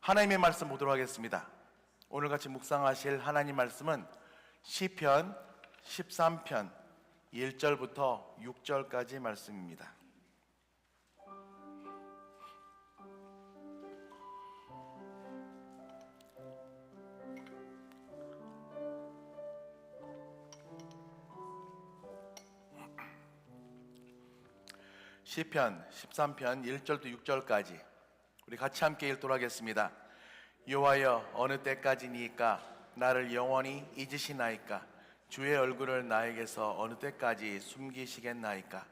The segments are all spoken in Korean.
하나님의 말씀 보도록 하겠습니다. 오늘 같이 묵상하실 하나님 말씀은 시편 13편 1절부터 6절까지 말씀입니다. 시편 13편 1절부터 6절까지 우리 같이 함께 읽도록 하겠습니다. 여호와여, 어느 때까지니까 나를 영원히 잊으시나이까? 주의 얼굴을 나에게서 어느 때까지 숨기시겠나이까?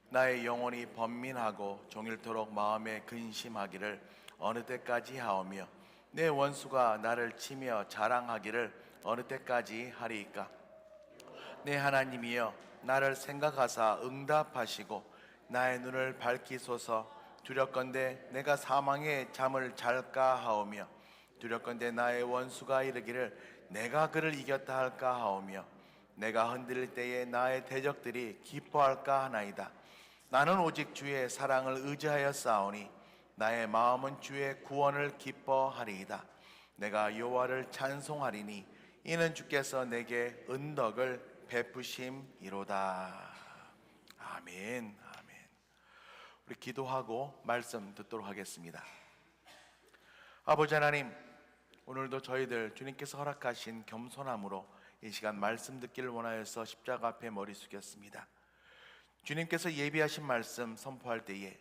나의 영혼이 번민하고 종일토록 마음에 근심하기를 어느 때까지 하오며, 내 원수가 나를 치며 자랑하기를 어느 때까지 하리이까? 내 하나님이여, 나를 생각하사 응답하시고 나의 눈을 밝히소서. 두렵건대 내가 사망의 잠을 잘까 하오며, 두렵건대 나의 원수가 이르기를 내가 그를 이겼다 할까 하오며, 내가 흔들릴 때에 나의 대적들이 기뻐할까 하나이다. 나는 오직 주의 사랑을 의지하여 싸우니 나의 마음은 주의 구원을 기뻐하리이다. 내가 여호와를 찬송하리니 이는 주께서 내게 은덕을 베푸심이로다. 아멘. 우리 기도하고 말씀 듣도록 하겠습니다. 아버지 하나님, 오늘도 저희들 주님께서 허락하신 겸손함으로 이 시간 말씀 듣기를 원하여서 십자가 앞에 머리 숙였습니다. 주님께서 예비하신 말씀 선포할 때에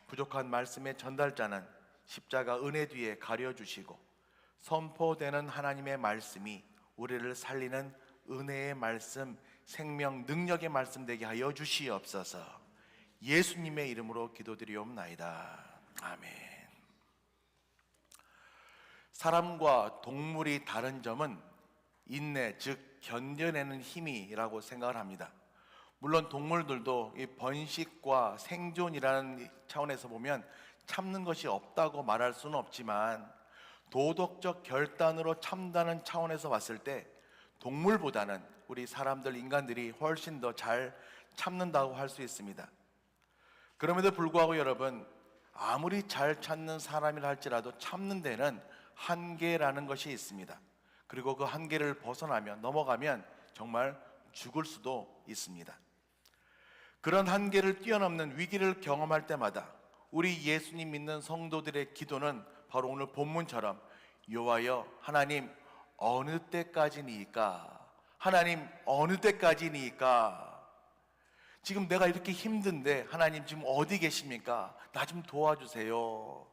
부족한 말씀의 전달자는 십자가 은혜 뒤에 가려주시고, 선포되는 하나님의 말씀이 우리를 살리는 은혜의 말씀, 생명 능력의 말씀 되게 하여 주시옵소서. 예수님의 이름으로 기도드리옵나이다. 아멘. 사람과 동물이 다른 점은 인내, 즉 견뎌내는 힘이라고 생각을 합니다. 물론 동물들도 이 번식과 생존이라는 차원에서 보면 참는 것이 없다고 말할 수는 없지만, 도덕적 결단으로 참다는 차원에서 봤을 때 동물보다는 우리 사람들, 인간들이 훨씬 더 잘 참는다고 할 수 있습니다. 그럼에도 불구하고 여러분, 아무리 잘 참는 사람이라 할지라도 참는 데는 한계라는 것이 있습니다. 그리고 그 한계를 벗어나면, 넘어가면 정말 죽을 수도 있습니다. 그런 한계를 뛰어넘는 위기를 경험할 때마다 우리 예수님 믿는 성도들의 기도는 바로 오늘 본문처럼 여호와여, 하나님 어느 때까지니까? 하나님 어느 때까지니까? 지금 내가 이렇게 힘든데 하나님 지금 어디 계십니까? 나 좀 도와주세요.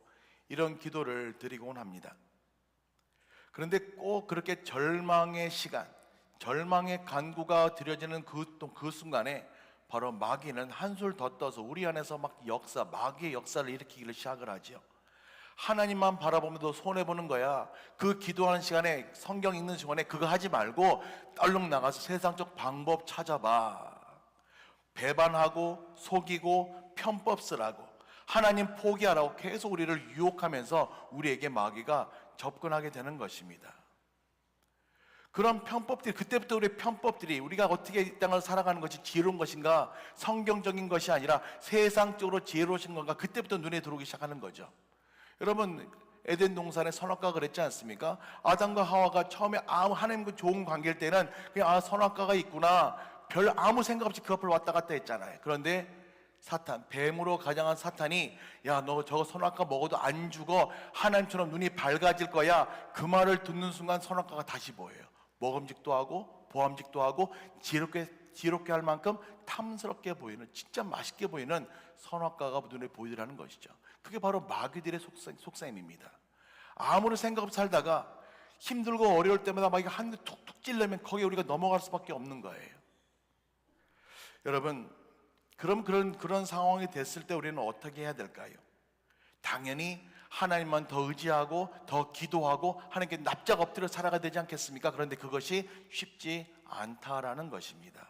이런 기도를 드리곤 합니다. 그런데 꼭 그렇게 절망의 시간, 절망의 간구가 드려지는 그 순간에 바로 마귀는 한술 더 떠서 우리 안에서 막 마귀의 역사를 일으키기를 시작을 하죠. 하나님만 바라보면서 손해보는 거야. 그 기도하는 시간에, 성경 읽는 시간에 그거 하지 말고 얼른 나가서 세상적 방법 찾아봐. 배반하고 속이고 편법 쓰라고, 하나님 포기하라고 계속 우리를 유혹하면서 우리에게 마귀가 접근하게 되는 것입니다. 그런 편법들이, 그때부터 우리의 편법들이 우리가 어떻게 이 땅을 살아가는 것이 지혜로운 것인가, 성경적인 것이 아니라 세상적으로 지혜로우신 건가, 그때부터 눈에 들어오기 시작하는 거죠. 여러분, 에덴 동산의 선악과가 그랬지 않습니까? 아담과 하와가 처음에 하나님과 좋은 관계일 때는 그냥 선악과가 있구나, 별 아무 생각 없이 그 앞을 왔다 갔다 했잖아요. 그런데 사탄, 뱀으로 가장한 사탄이 야, 너 저거 선악과 먹어도 안 죽어, 하나님처럼 눈이 밝아질 거야, 그 말을 듣는 순간 선악과가 다시 보여요. 먹음직도 하고 보암직도 하고 지혜롭게 할 만큼 탐스럽게 보이는, 진짜 맛있게 보이는 선악과가 눈에 보이더라는 것이죠. 그게 바로 마귀들의 속셈입니다. 아무런 생각 없이 살다가 힘들고 어려울 때마다 막 한 대 툭툭 찔르면 거기에 우리가 넘어갈 수밖에 없는 거예요. 여러분, 그럼 그런 상황이 됐을 때 우리는 어떻게 해야 될까요? 당연히 하나님만 더 의지하고 더 기도하고 하나님께 납작 엎드려 살아가야 되지 않겠습니까? 그런데 그것이 쉽지 않다라는 것입니다.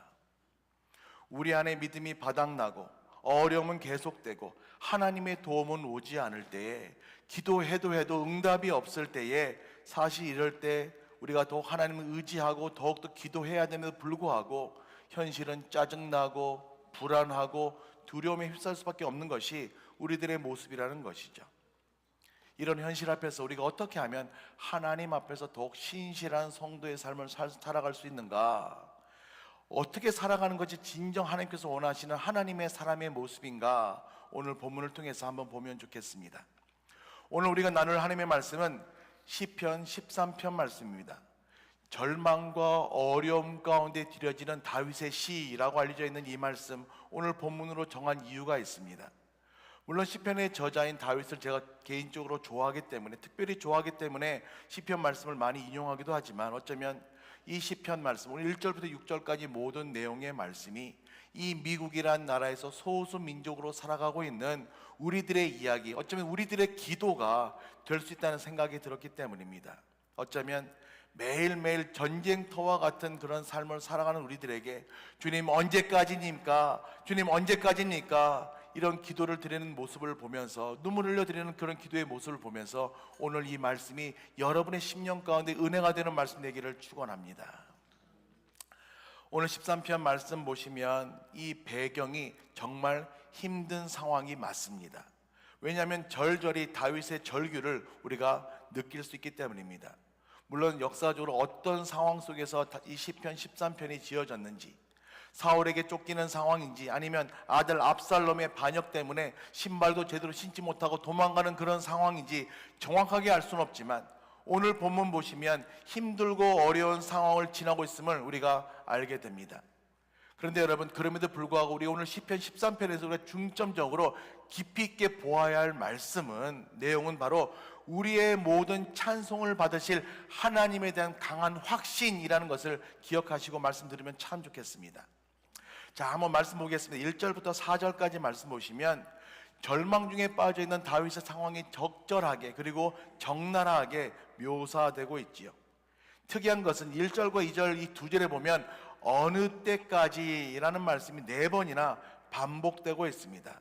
우리 안에 믿음이 바닥나고 어려움은 계속되고 하나님의 도움은 오지 않을 때에, 기도해도 응답이 없을 때에, 사실 이럴 때 우리가 더욱 하나님을 의지하고 더욱더 기도해야 됨에도 불구하고 현실은 짜증나고 불안하고 두려움에 휩싸일 수밖에 없는 것이 우리들의 모습이라는 것이죠. 이런 현실 앞에서 우리가 어떻게 하면 하나님 앞에서 더욱 신실한 성도의 삶을 살아갈 수 있는가? 어떻게 살아가는 것이 진정 하나님께서 원하시는 하나님의 사람의 모습인가? 오늘 본문을 통해서 한번 보면 좋겠습니다. 오늘 우리가 나눌 하나님의 말씀은 시편 13편 말씀입니다. 절망과 어려움 가운데 드려지는 다윗의 시라고 알려져 있는 이 말씀, 오늘 본문으로 정한 이유가 있습니다. 물론 시편의 저자인 다윗을 제가 개인적으로 좋아하기 때문에, 특별히 좋아하기 때문에 시편 말씀을 많이 인용하기도 하지만, 어쩌면 이 시편 말씀, 오늘 1절부터 6절까지 모든 내용의 말씀이 이 미국이란 나라에서 소수 민족으로 살아가고 있는 우리들의 이야기, 어쩌면 우리들의 기도가 될 수 있다는 생각이 들었기 때문입니다. 어쩌면 매일매일 전쟁터와 같은 그런 삶을 살아가는 우리들에게 주님 언제까지입니까? 주님 언제까지입니까? 이런 기도를 드리는 모습을 보면서, 눈물 흘려 드리는 그런 기도의 모습을 보면서 오늘 이 말씀이 여러분의 심령 가운데 은혜가 되는 말씀 되기를 축원합니다. 오늘 13편 말씀 보시면 이 배경이 정말 힘든 상황이 맞습니다. 왜냐하면 절절히 다윗의 절규를 우리가 느낄 수 있기 때문입니다. 물론 역사적으로 어떤 상황 속에서 이 시편 13편이 지어졌는지, 사울에게 쫓기는 상황인지, 아니면 아들 압살롬의 반역 때문에 신발도 제대로 신지 못하고 도망가는 그런 상황인지 정확하게 알 수는 없지만, 오늘 본문 보시면 힘들고 어려운 상황을 지나고 있음을 우리가 알게 됩니다. 그런데 여러분, 그럼에도 불구하고 우리 오늘 시편 13편에서 우리가 중점적으로 깊이 있게 보아야 할 말씀은, 내용은 바로 우리의 모든 찬송을 받으실 하나님에 대한 강한 확신이라는 것을 기억하시고 말씀 들으면 참 좋겠습니다. 자, 한번 말씀 보겠습니다. 1절부터 4절까지 말씀 보시면 절망 중에 빠져 있는 다윗의 상황이 적절하게 그리고 적나라하게 묘사되고 있지요. 특이한 것은 1절과 2절 이 두 절에 보면 어느 때까지라는 말씀이 4번이나 반복되고 있습니다.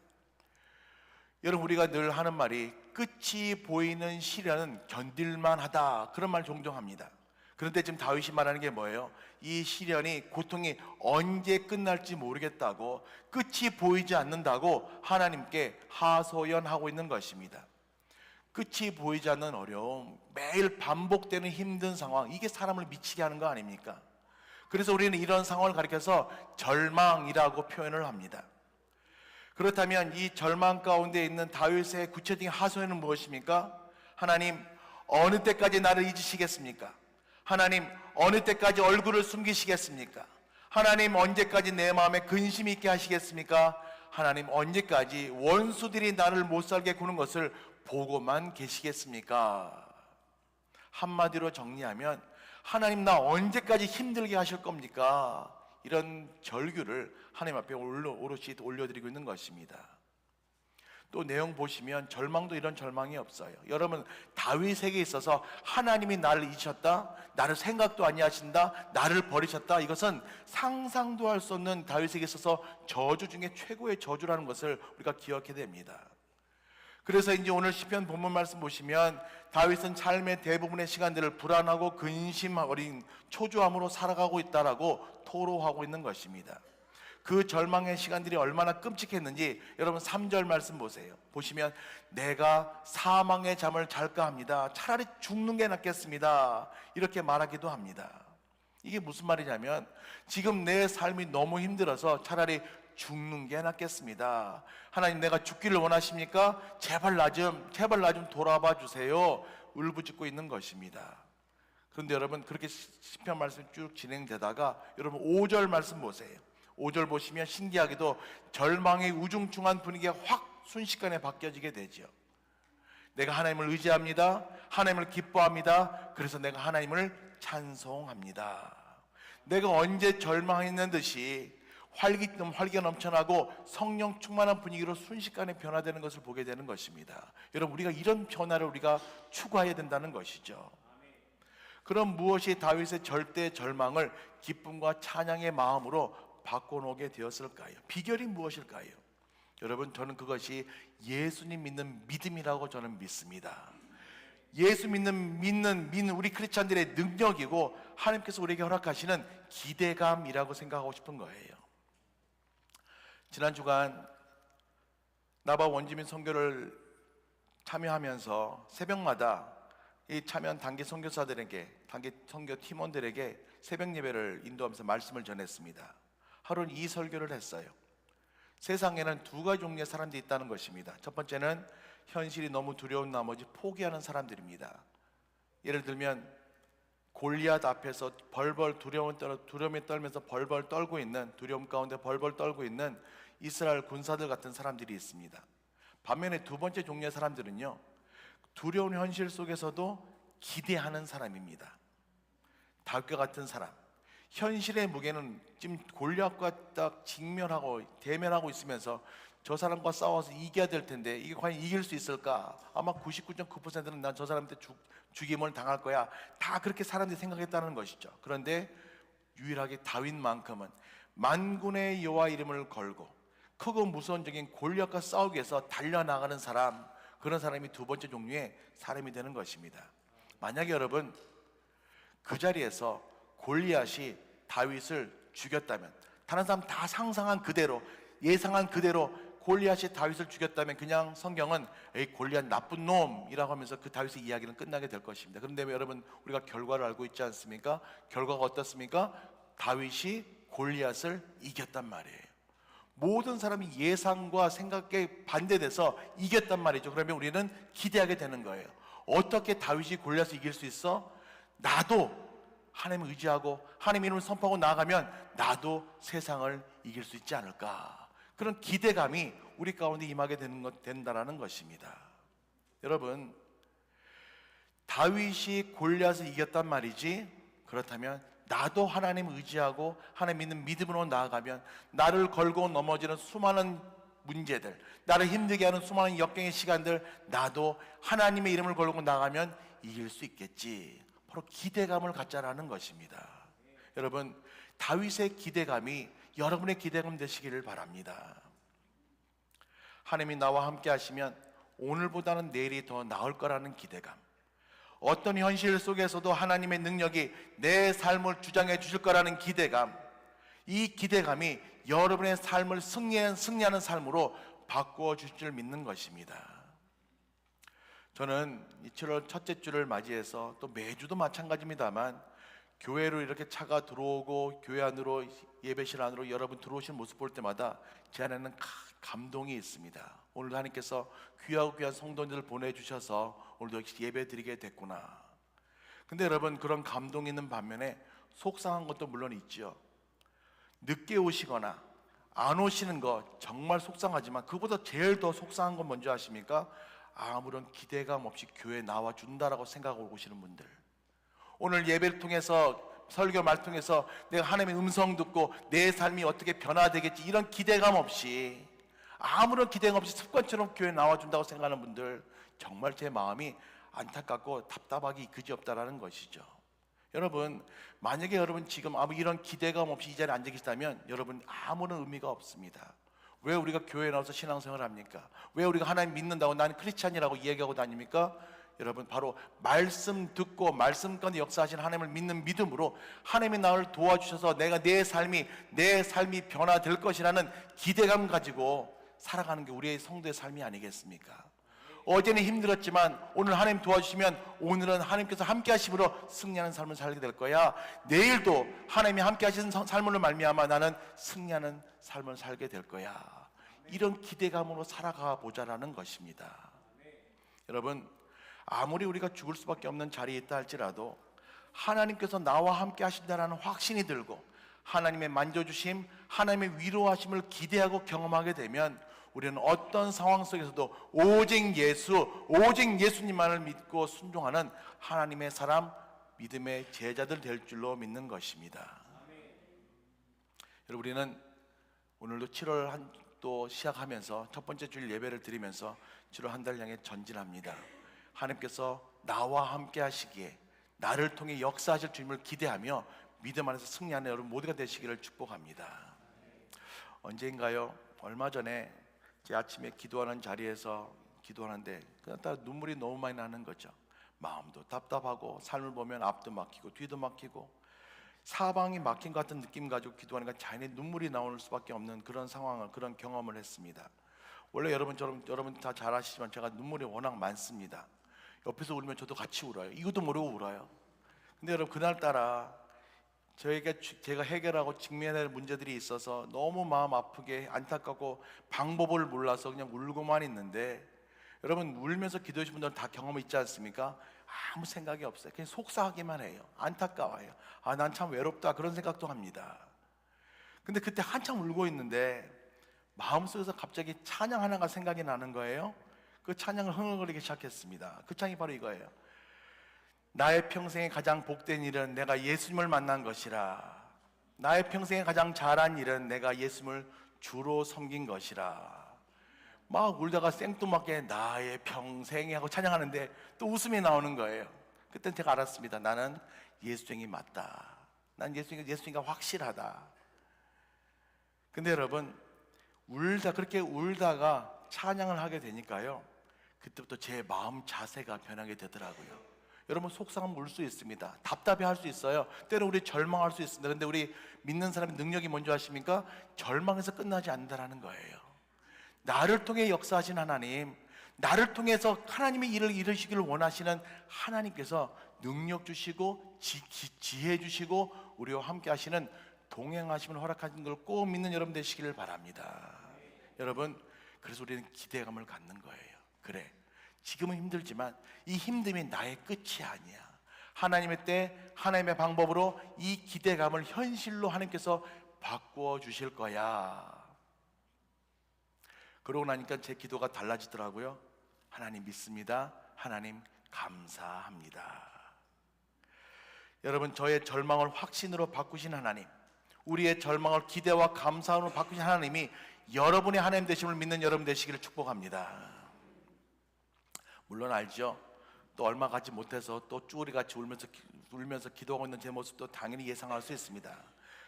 여러분, 우리가 늘 하는 말이 끝이 보이는 시련은 견딜만 하다, 그런 말 종종 합니다. 그런데 지금 다윗이 말하는 게 뭐예요? 이 시련이, 고통이 언제 끝날지 모르겠다고, 끝이 보이지 않는다고 하나님께 하소연하고 있는 것입니다. 끝이 보이지 않는 어려움, 매일 반복되는 힘든 상황, 이게 사람을 미치게 하는 거 아닙니까? 그래서 우리는 이런 상황을 가리켜서 절망이라고 표현을 합니다. 그렇다면 이 절망 가운데 있는 다윗의 구체적인 하소연은 무엇입니까? 하나님, 어느 때까지 나를 잊으시겠습니까? 하나님, 어느 때까지 얼굴을 숨기시겠습니까? 하나님, 언제까지 내 마음에 근심이 있게 하시겠습니까? 하나님, 언제까지 원수들이 나를 못살게 구는 것을 보고만 계시겠습니까? 한마디로 정리하면, 하나님, 나 언제까지 힘들게 하실 겁니까? 이런 절규를 하나님 앞에 오롯이 올려드리고 있는 것입니다. 또 내용 보시면 절망도 이런 절망이 없어요. 여러분, 다윗에게 있어서 하나님이 나를 잊으셨다, 나를 생각도 아니하신다, 나를 버리셨다, 이것은 상상도 할 수 없는 다윗에게 있어서 저주 중에 최고의 저주라는 것을 우리가 기억해야 됩니다. 그래서 이제 오늘 시편 본문 말씀 보시면 다윗은 삶의 대부분의 시간들을 불안하고 근심 어린 초조함으로 살아가고 있다라고 토로하고 있는 것입니다. 그 절망의 시간들이 얼마나 끔찍했는지 여러분 3절 말씀 보세요. 보시면 내가 사망의 잠을 잘까 합니다. 차라리 죽는 게 낫겠습니다. 이렇게 말하기도 합니다. 이게 무슨 말이냐면 지금 내 삶이 너무 힘들어서 차라리 죽는 게 낫겠습니다. 하나님, 내가 죽기를 원하십니까? 제발 나 좀 돌아봐 주세요. 울부짖고 있는 것입니다. 그런데 여러분, 그렇게 시편 말씀이 쭉 진행되다가 여러분 5절 말씀 보세요. 5절 보시면 신기하게도 절망의 우중충한 분위기가 확 순식간에 바뀌어지게 되죠. 내가 하나님을 의지합니다. 하나님을 기뻐합니다. 그래서 내가 하나님을 찬송합니다. 내가 언제 절망했는 듯이 활기가 넘쳐나고 성령 충만한 분위기로 순식간에 변화되는 것을 보게 되는 것입니다. 여러분, 우리가 이런 변화를 우리가 추구해야 된다는 것이죠. 그럼 무엇이 다윗의 절대 절망을 기쁨과 찬양의 마음으로 바꿔놓게 되었을까요? 비결이 무엇일까요? 여러분, 저는 그것이 예수님 믿는 믿음이라고 저는 믿습니다. 예수 믿는 우리 크리스찬들의 능력이고 하나님께서 우리에게 허락하시는 기대감이라고 생각하고 싶은 거예요. 지난 주간 나바 원주민 선교를 참여하면서 새벽마다 이 참여한 단기 선교사들에게, 단기 선교 팀원들에게 새벽 예배를 인도하면서 말씀을 전했습니다. 하루는 이 설교를 했어요. 세상에는 두 가지 종류의 사람들이 있다는 것입니다. 첫 번째는 현실이 너무 두려운 나머지 포기하는 사람들입니다. 예를 들면 골리앗 앞에서 벌벌 두려움에 떨면서 벌벌 떨고 있는, 두려움 가운데 벌벌 떨고 있는 이스라엘 군사들 같은 사람들이 있습니다. 반면에 두 번째 종류의 사람들은요, 두려운 현실 속에서도 기대하는 사람입니다. 다윗과 같은 사람, 현실의 무게는 지금 골리앗과 딱 대면하고 있으면서 저 사람과 싸워서 이겨야 될 텐데 이게 과연 이길 수 있을까? 아마 99.9%는 난 저 사람한테 죽임을 당할 거야. 다 그렇게 사람들이 생각했다는 것이죠. 그런데 유일하게 다윗만큼은 만군의 여호와 이름을 걸고 크고 무서운 적인 골리앗과 싸우기 위해서 달려나가는 사람, 그런 사람이 두 번째 종류의 사람이 되는 것입니다. 만약에 여러분 그 자리에서 골리앗이 다윗을 죽였다면, 다른 사람 다 상상한 그대로, 예상한 그대로 골리앗이 다윗을 죽였다면 그냥 성경은 에이 골리앗 나쁜 놈이라고 하면서 그 다윗의 이야기는 끝나게 될 것입니다. 그런데 여러분 우리가 결과를 알고 있지 않습니까? 결과가 어떻습니까? 다윗이 골리앗을 이겼단 말이에요. 모든 사람이 예상과 생각에 반대돼서 이겼단 말이죠. 그러면 우리는 기대하게 되는 거예요. 어떻게 다윗이 골리앗을 이길 수 있어? 나도 하나님을 의지하고 하나님 이름을 선포하고 나아가면 나도 세상을 이길 수 있지 않을까, 그런 기대감이 우리 가운데 임하게 된다라는 것입니다. 여러분, 다윗이 골리앗을 이겼단 말이지, 그렇다면 나도 하나님을 의지하고 하나님 믿는 믿음으로 나아가면 나를 걸고 넘어지는 수많은 문제들, 나를 힘들게 하는 수많은 역경의 시간들, 나도 하나님의 이름을 걸고 나가면 이길 수 있겠지. 바로 기대감을 갖자라는 것입니다. 여러분, 다윗의 기대감이 여러분의 기대감 되시기를 바랍니다. 하나님이 나와 함께 하시면 오늘보다는 내일이 더 나을 거라는 기대감, 어떤 현실 속에서도 하나님의 능력이 내 삶을 주장해 주실 거라는 기대감, 이 기대감이 여러분의 삶을 승리하는 삶으로 바꾸어 주실 줄 믿는 것입니다. 저는 7월 첫째 주를 맞이해서 또 매주도 마찬가지입니다만 교회로 이렇게 차가 들어오고 교회 안으로, 예배실 안으로 여러분 들어오시는 모습 볼 때마다 제 안에는 감동이 있습니다. 오늘 하나님께서 귀하고 귀한 성도님들을 보내주셔서 오늘도 역시 예배 드리게 됐구나. 근데 여러분, 그런 감동이 있는 반면에 속상한 것도 물론 있죠. 늦게 오시거나 안 오시는 거 정말 속상하지만 그보다 제일 더 속상한 건 뭔지 아십니까? 아무런 기대감 없이 교회에 나와준다라고 생각하고 오시는 분들, 오늘 예배를 통해서 설교 말 통해서 내가 하나님의 음성 듣고 내 삶이 어떻게 변화되겠지, 이런 기대감 없이, 아무런 기대감 없이 습관처럼 교회에 나와준다고 생각하는 분들, 정말 제 마음이 안타깝고 답답하기 그지없다라는 것이죠. 여러분, 만약에 여러분 지금 아무 이런 기대감 없이 이 자리에 앉아 계시다면 여러분 아무런 의미가 없습니다. 왜 우리가 교회에 나와서 신앙생활을 합니까? 왜 우리가 하나님 믿는다고 나는 크리스찬이라고 이야기하고 다닙니까? 여러분, 바로 말씀 듣고 말씀 가운데 역사하신 하나님을 믿는 믿음으로 하나님이 나를 도와주셔서 내가 내 삶이 변화될 것이라는 기대감 가지고 살아가는 게 우리의 성도의 삶이 아니겠습니까? 어제는 힘들었지만 오늘 하나님 도와주시면 오늘은 하나님께서 함께 하심으로 승리하는 삶을 살게 될 거야. 내일도 하나님이 함께 하시는 삶으로 말미암아 나는 승리하는 삶을 살게 될 거야. 이런 기대감으로 살아가 보자라는 것입니다. 여러분, 아무리 우리가 죽을 수밖에 없는 자리에 있다 할지라도 하나님께서 나와 함께 하신다는 확신이 들고 하나님의 만져주심, 하나님의 위로하심을 기대하고 경험하게 되면 우리는 어떤 상황 속에서도 오직 예수님만을 믿고 순종하는 하나님의 사람, 믿음의 제자들 될 줄로 믿는 것입니다. 여러분, 우리는 오늘도 7월 또 시작하면서 첫 번째 주일 예배를 드리면서 7월 한 달 향해 전진합니다. 하나님께서 나와 함께 하시기에 나를 통해 역사하실 주님을 기대하며 믿음 안에서 승리하는 여러분 모두가 되시기를 축복합니다. 언제인가요? 얼마 전에 제 아침에 기도하는 자리에서 기도하는데 그냥 다 눈물이 너무 많이 나는 거죠. 마음도 답답하고 삶을 보면 앞도 막히고 뒤도 막히고 사방이 막힌 것 같은 느낌 가지고 기도하니까 자연히 눈물이 나올 수밖에 없는 그런 상황을, 그런 경험을 했습니다. 원래 여러분 다 잘 아시지만 제가 눈물이 워낙 많습니다. 옆에서 울면 저도 같이 울어요. 이것도 모르고 울어요. 근데 여러분, 그날따라 제가 해결하고 직면해야 할 문제들이 있어서 너무 마음 아프게 안타깝고 방법을 몰라서 그냥 울고만 있는데, 여러분, 울면서 기도하신 분들은 다 경험 있지 않습니까? 아무 생각이 없어요. 그냥 속상하기만 해요. 안타까워요. 아, 난 참 외롭다, 그런 생각도 합니다. 근데 그때 한참 울고 있는데 마음속에서 갑자기 찬양 하나가 생각이 나는 거예요. 그 찬양을 흥얼거리기 시작했습니다. 그 찬양이 바로 이거예요. 나의 평생에 가장 복된 일은 내가 예수님을 만난 것이라. 나의 평생에 가장 잘한 일은 내가 예수님을 주로 섬긴 것이라. 막 울다가 생뚱맞게 나의 평생에 하고 찬양하는데 또 웃음이 나오는 거예요. 그때 제가 알았습니다. 나는 예수님이 맞다. 난 예수님이 확실하다. 근데 여러분, 그렇게 울다가 찬양을 하게 되니까요, 그때부터 제 마음 자세가 변하게 되더라고요. 여러분, 속상하면 울 수 있습니다. 답답해 할 수 있어요. 때로 우리 절망할 수 있습니다. 근데 우리 믿는 사람의 능력이 뭔지 아십니까? 절망에서 끝나지 않는다는 거예요. 나를 통해 역사하신 하나님, 나를 통해서 하나님의 일을 이루시기를 원하시는 하나님께서 능력 주시고 지혜 주시고 우리와 함께 하시는 동행하심을 허락하신 걸 꼭 믿는 여러분 되시기를 바랍니다. 여러분, 그래서 우리는 기대감을 갖는 거예요. 그래, 지금은 힘들지만 이 힘듦이 나의 끝이 아니야. 하나님의 때, 하나님의 방법으로 이 기대감을 현실로 하나님께서 바꾸어 주실 거야. 그러고 나니까 제 기도가 달라지더라고요. 하나님 믿습니다. 하나님 감사합니다. 여러분, 저의 절망을 확신으로 바꾸신 하나님, 우리의 절망을 기대와 감사로 바꾸신 하나님이 여러분의 하나님 되심을 믿는 여러분 되시기를 축복합니다. 물론 알죠. 또 얼마 가지 못해서 또 쭈구리같이 울면서 기도하고 있는 제 모습도 당연히 예상할 수 있습니다.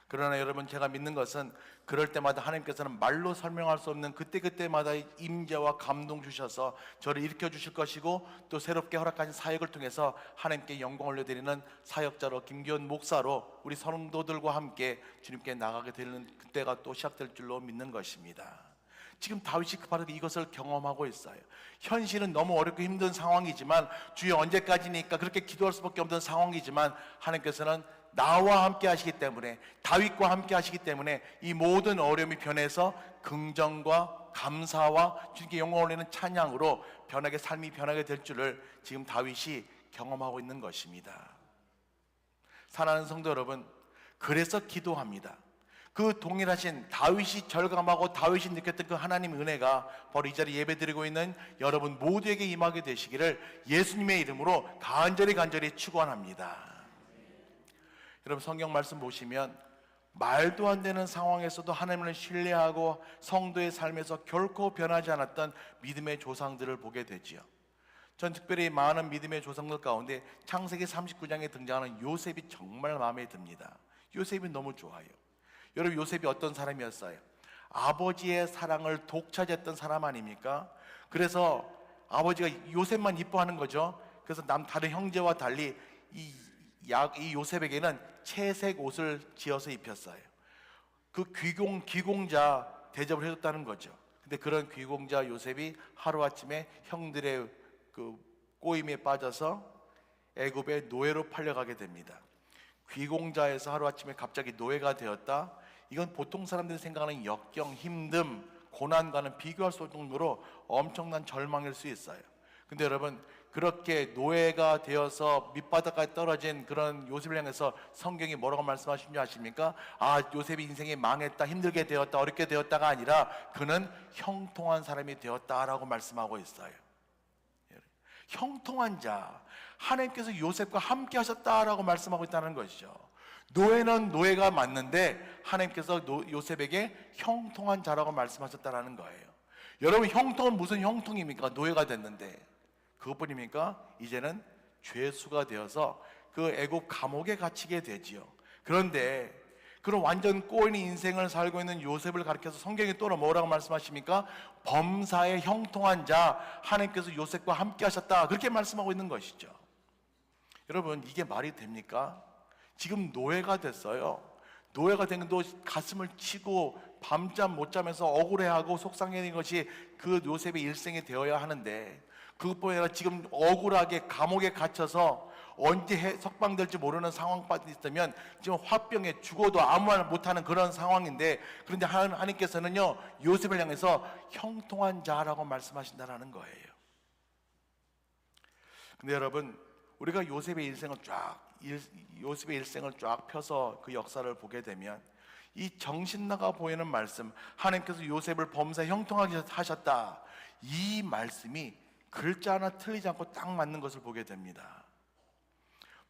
그러나 여러분, 제가 믿는 것은 그럴 때마다 하나님께서는 말로 설명할 수 없는 그때마다 임재와 감동 주셔서 저를 일으켜 주실 것이고, 또 새롭게 허락하신 사역을 통해서 하나님께 영광 올려드리는 사역자로, 김기현 목사로 우리 성도들과 함께 주님께 나가게 되는 그때가 또 시작될 줄로 믿는 것입니다. 지금 다윗이 바로 이것을 경험하고 있어요. 현실은 너무 어렵고 힘든 상황이지만, 주여 언제까지니까 그렇게 기도할 수밖에 없는 상황이지만, 하나님께서는 나와 함께 하시기 때문에, 다윗과 함께 하시기 때문에 이 모든 어려움이 변해서 긍정과 감사와 주님께 영광을 올리는 찬양으로 삶이 변하게 될 줄을 지금 다윗이 경험하고 있는 것입니다. 사랑하는 성도 여러분, 그래서 기도합니다. 그 동일하신 다윗이 절감하고 다윗이 느꼈던 그 하나님의 은혜가 바로 이 자리에 예배드리고 있는 여러분 모두에게 임하게 되시기를 예수님의 이름으로 간절히 축원합니다. 여러분, 성경 말씀 보시면 말도 안 되는 상황에서도 하나님을 신뢰하고 성도의 삶에서 결코 변하지 않았던 믿음의 조상들을 보게 되지요. 전 특별히 많은 믿음의 조상들 가운데 창세기 39장에 등장하는 요셉이 정말 마음에 듭니다. 요셉이 너무 좋아요. 여러분, 요셉이 어떤 사람이었어요? 아버지의 사랑을 독차지했던 사람 아닙니까? 그래서 아버지가 요셉만 이뻐하는 거죠. 그래서 다른 형제와 달리 이 요셉에게는 채색 옷을 지어서 입혔어요. 그 귀공자 대접을 해줬다는 거죠. 근데 그런 귀공자 요셉이 하루아침에 형들의 그 꼬임에 빠져서 애굽의 노예로 팔려가게 됩니다. 귀공자에서 하루아침에 갑자기 노예가 되었다. 이건 보통 사람들이 생각하는 역경, 힘듦, 고난과는 비교할 수 없는 정도로 엄청난 절망일 수 있어요. 근데 여러분, 그렇게 노예가 되어서 밑바닥까지 떨어진 그런 요셉을 향해서 성경이 뭐라고 말씀하신 줄 아십니까? 아, 요셉이 인생이 망했다, 힘들게 되었다, 어렵게 되었다가 아니라 그는 형통한 사람이 되었다라고 말씀하고 있어요. 형통한 자, 하나님께서 요셉과 함께 하셨다라고 말씀하고 있다는 것이죠. 노예는 노예가 맞는데 하나님께서 요셉에게 형통한 자라고 말씀하셨다라는 거예요. 여러분, 형통은 무슨 형통입니까? 노예가 됐는데. 그것뿐입니까? 이제는 죄수가 되어서 그 애굽 감옥에 갇히게 되지요. 그런데 그런 완전 꼬인 인생을 살고 있는 요셉을 가리켜서 성경이 또 뭐라고 말씀하십니까? 범사에 형통한 자, 하나님께서 요셉과 함께 하셨다, 그렇게 말씀하고 있는 것이죠. 여러분, 이게 말이 됩니까? 지금 노예가 됐어요. 노예가 된 것도 가슴을 치고 밤잠 못 자면서 억울해하고 속상해하는 것이 그 요셉의 일생이 되어야 하는데, 그것뿐 아니라 지금 억울하게 감옥에 갇혀서 언제 석방될지 모르는 상황까지 있으면 지금 화병에 죽어도 아무 말 못하는 그런 상황인데, 그런데 하나님께서는요 요셉을 향해서 형통한 자라고 말씀하신다라는 거예요. 근데 여러분, 우리가 요셉의 일생을 쫙 펴서 그 역사를 보게 되면 이 정신 나가 보이는 말씀, 하나님께서 요셉을 범사에 형통하게 하셨다, 이 말씀이 글자 하나 틀리지 않고 딱 맞는 것을 보게 됩니다.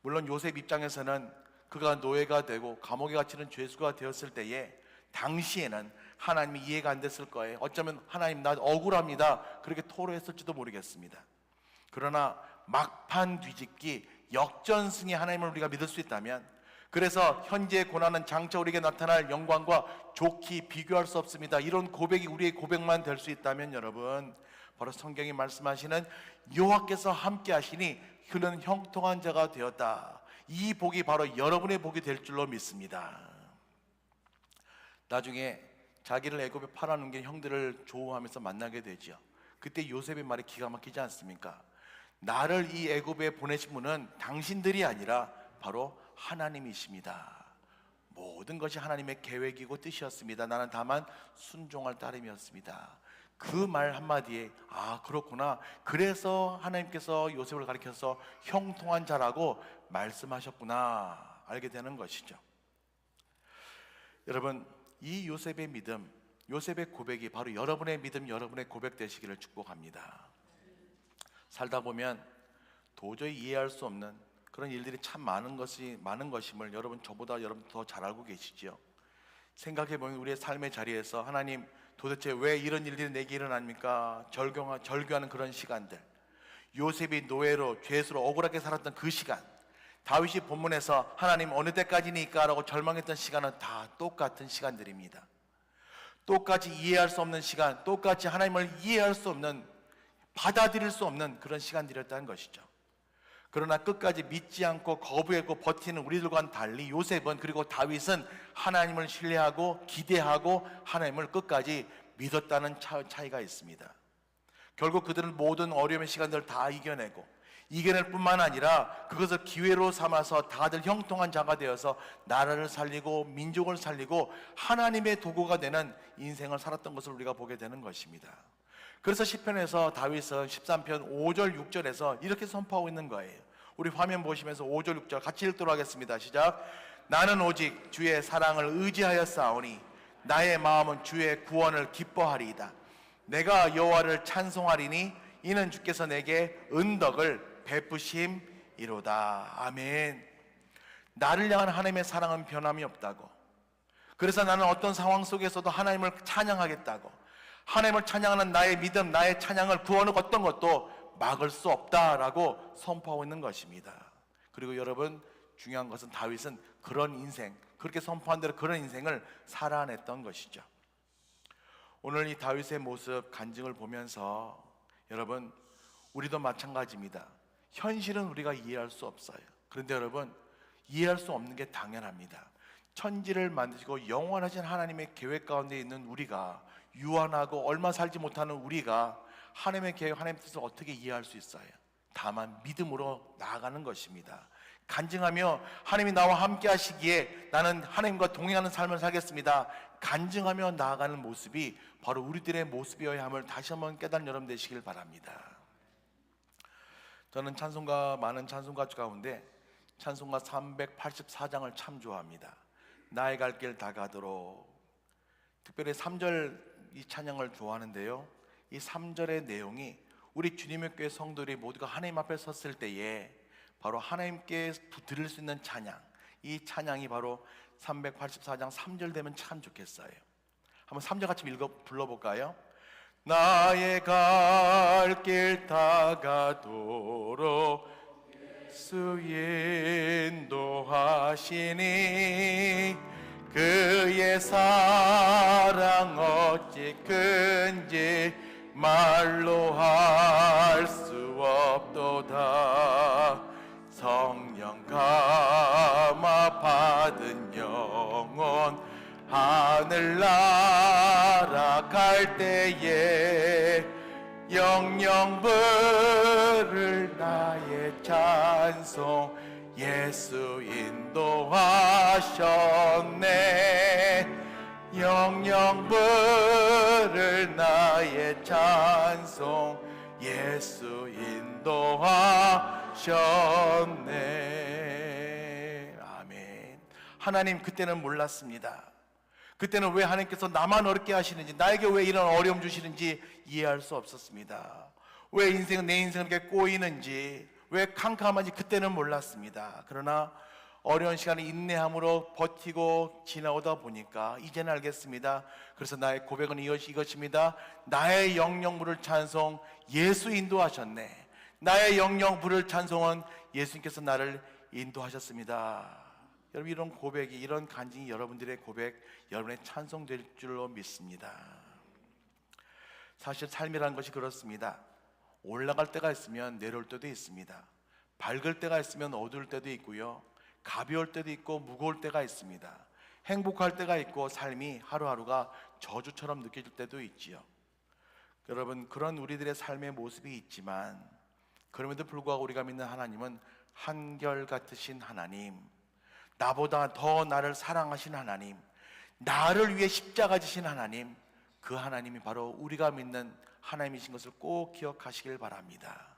물론 요셉 입장에서는 그가 노예가 되고 감옥에 갇히는 죄수가 되었을 때에 당시에는 하나님이 이해가 안 됐을 거예요. 어쩌면 하나님 나 억울합니다 그렇게 토로했을지도 모르겠습니다. 그러나 막판 뒤집기, 역전승의 하나님을 우리가 믿을 수 있다면, 그래서 현재의 고난은 장차 우리에게 나타날 영광과 좋게 비교할 수 없습니다, 이런 고백이 우리의 고백만 될 수 있다면, 여러분 바로 성경이 말씀하시는 여호와께서 함께 하시니 그는 형통한 자가 되었다, 이 복이 바로 여러분의 복이 될 줄로 믿습니다. 나중에 자기를 애굽에 팔아넘긴 형들을 조우하면서 만나게 되죠. 그때 요셉의 말이 기가 막히지 않습니까? 나를 이 애굽에 보내신 분은 당신들이 아니라 바로 하나님이십니다. 모든 것이 하나님의 계획이고 뜻이었습니다. 나는 다만 순종할 따름이었습니다. 그 말 한마디에 아 그렇구나, 그래서 하나님께서 요셉을 가리켜서 형통한 자라고 말씀하셨구나 알게 되는 것이죠. 여러분, 이 요셉의 믿음, 요셉의 고백이 바로 여러분의 믿음, 여러분의 고백 되시기를 축복합니다. 살다 보면 도저히 이해할 수 없는 그런 일들이 참 많은 것임을 여러분 저보다 더 잘 알고 계시죠. 생각해보면 우리의 삶의 자리에서 하나님 도대체 왜 이런 일들이 내게 일어납니까? 절규하는 그런 시간들, 요셉이 노예로 죄수로 억울하게 살았던 그 시간, 다윗이 본문에서 하나님 어느 때까지니까 라고 절망했던 시간은 다 똑같은 시간들입니다. 똑같이 이해할 수 없는 시간, 똑같이 하나님을 이해할 수 없는, 받아들일 수 없는 그런 시간들이었다는 것이죠. 그러나 끝까지 믿지 않고 거부하고 버티는 우리들과는 달리 요셉은, 그리고 다윗은 하나님을 신뢰하고 기대하고 하나님을 끝까지 믿었다는 차이가 있습니다. 결국 그들은 모든 어려움의 시간들을 다 이겨낼 뿐만 아니라 그것을 기회로 삼아서 다들 형통한 자가 되어서 나라를 살리고 민족을 살리고 하나님의 도구가 되는 인생을 살았던 것을 우리가 보게 되는 것입니다. 그래서 시편에서 다윗은 13편 5절 6절에서 이렇게 선포하고 있는 거예요. 우리 화면 보시면서 5절 6절 같이 읽도록 하겠습니다. 시작. 나는 오직 주의 사랑을 의지하여 싸우니 나의 마음은 주의 구원을 기뻐하리이다. 내가 여호와를 찬송하리니 이는 주께서 내게 은덕을 베푸심이로다. 아멘. 나를 향한 하나님의 사랑은 변함이 없다고, 그래서 나는 어떤 상황 속에서도 하나님을 찬양하겠다고, 하나님을 찬양하는 나의 믿음, 나의 찬양을 구원은 어떤 것도 막을 수 없다라고 선포하고 있는 것입니다. 그리고 여러분, 중요한 것은 다윗은 그런 인생, 그렇게 선포한 대로 그런 인생을 살아냈던 것이죠. 오늘 이 다윗의 모습 간증을 보면서 여러분, 우리도 마찬가지입니다. 현실은 우리가 이해할 수 없어요. 그런데 여러분, 이해할 수 없는 게 당연합니다. 천지를 만드시고 영원하신 하나님의 계획 가운데 있는 우리가, 유한하고 얼마 살지 못하는 우리가 하나님의 계획, 하나님의 뜻을 어떻게 이해할 수 있어요? 다만 믿음으로 나아가는 것입니다. 간증하며 하나님이 나와 함께 하시기에 나는 하나님과 동행하는 삶을 살겠습니다, 간증하며 나아가는 모습이 바로 우리들의 모습이어야 함을 다시 한번 깨달은 여러분 되시길 바랍니다. 저는 많은 찬송가 가운데 찬송가 384장을 참 좋아합니다. 나의 갈 길 다가도록. 특별히 3절 이 찬양을 좋아하는데요, 이 3절의 내용이 우리 주님의 교회 성도들이 모두가 하나님 앞에 섰을 때에 바로 하나님께 드릴 수 있는 찬양, 이 찬양이 바로 384장 3절 되면 참 좋겠어요. 한번 3절 같이 불러볼까요? 나의 갈 길 다가도록 예수 인도하시니 그의 사랑 어찌 큰지 말로 할 수 없도다. 성령 감화 받은 영혼 하늘나라 때에 영영 부를 나의 찬송 예수 인도하셨네. 영영 부를 나의 찬송 예수 인도하셨네. 아멘. 하나님 그때는 몰랐습니다. 그때는 왜 하나님께서 나만 어렵게 하시는지, 나에게 왜 이런 어려움 주시는지 이해할 수 없었습니다. 왜 인생은 내 인생은 이렇게 꼬이는지, 왜 캄캄한지 그때는 몰랐습니다. 그러나 어려운 시간을 인내함으로 버티고 지나오다 보니까 이제는 알겠습니다. 그래서 나의 고백은 이것입니다. 나의 영영 부를 찬송 예수 인도하셨네. 나의 영영 부를 찬송은 예수님께서 나를 인도하셨습니다. 여러분, 이런 고백이, 이런 간증이 여러분들의 고백, 여러분의 찬송 될 줄로 믿습니다. 사실 삶이라는 것이 그렇습니다. 올라갈 때가 있으면 내려올 때도 있습니다. 밝을 때가 있으면 어두울 때도 있고요, 가벼울 때도 있고 무거울 때가 있습니다. 행복할 때가 있고 삶이 하루하루가 저주처럼 느껴질 때도 있지요. 여러분, 그런 우리들의 삶의 모습이 있지만 그럼에도 불구하고 우리가 믿는 하나님은 한결같으신 하나님, 나보다 더 나를 사랑하신 하나님, 나를 위해 십자가 지신 하나님, 그 하나님이 바로 우리가 믿는 하나님이신 것을 꼭 기억하시길 바랍니다.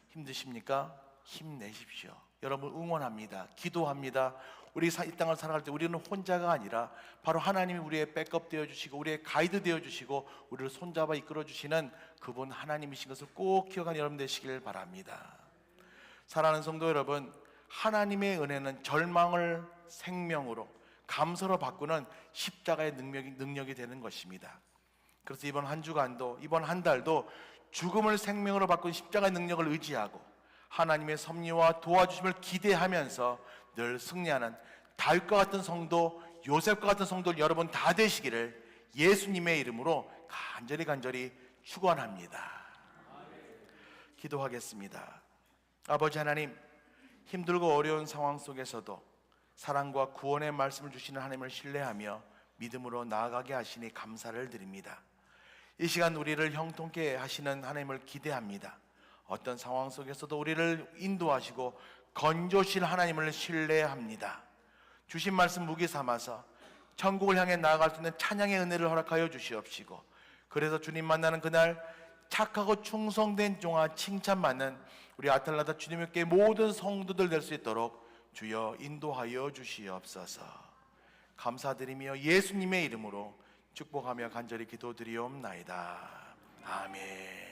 힘드십니까? 힘내십시오. 여러분 응원합니다. 기도합니다. 우리 이 땅을 살아갈 때 우리는 혼자가 아니라 바로 하나님이 우리의 백업 되어주시고 우리의 가이드 되어주시고 우리를 손잡아 이끌어주시는 그분 하나님이신 것을 꼭 기억하는 여러분 되시길 바랍니다. 사랑하는 성도 여러분, 하나님의 은혜는 절망을 생명으로, 감사로 바꾸는 십자가의 능력이 되는 것입니다. 그래서 이번 한 주간도, 이번 한 달도 죽음을 생명으로 바꾼 십자가의 능력을 의지하고 하나님의 섭리와 도와주심을 기대하면서 늘 승리하는 다윗과 같은 성도, 요셉과 같은 성도 여러분 다 되시기를 예수님의 이름으로 간절히 축원합니다. 기도하겠습니다. 아버지 하나님, 힘들고 어려운 상황 속에서도 사랑과 구원의 말씀을 주시는 하나님을 신뢰하며 믿음으로 나아가게 하시니 감사를 드립니다. 이 시간 우리를 형통케 하시는 하나님을 기대합니다. 어떤 상황 속에서도 우리를 인도하시고 건져주신 하나님을 신뢰합니다. 주신 말씀 무기 삼아서 천국을 향해 나아갈 수 있는 찬양의 은혜를 허락하여 주시옵시고, 그래서 주님 만나는 그날 착하고 충성된 종아 칭찬받는 우리 아틀란타 주님께 모든 성도들 될 수 있도록 주여 인도하여 주시옵소서. 감사드리며 예수님의 이름으로 축복하며 간절히 기도드리옵나이다. 아멘.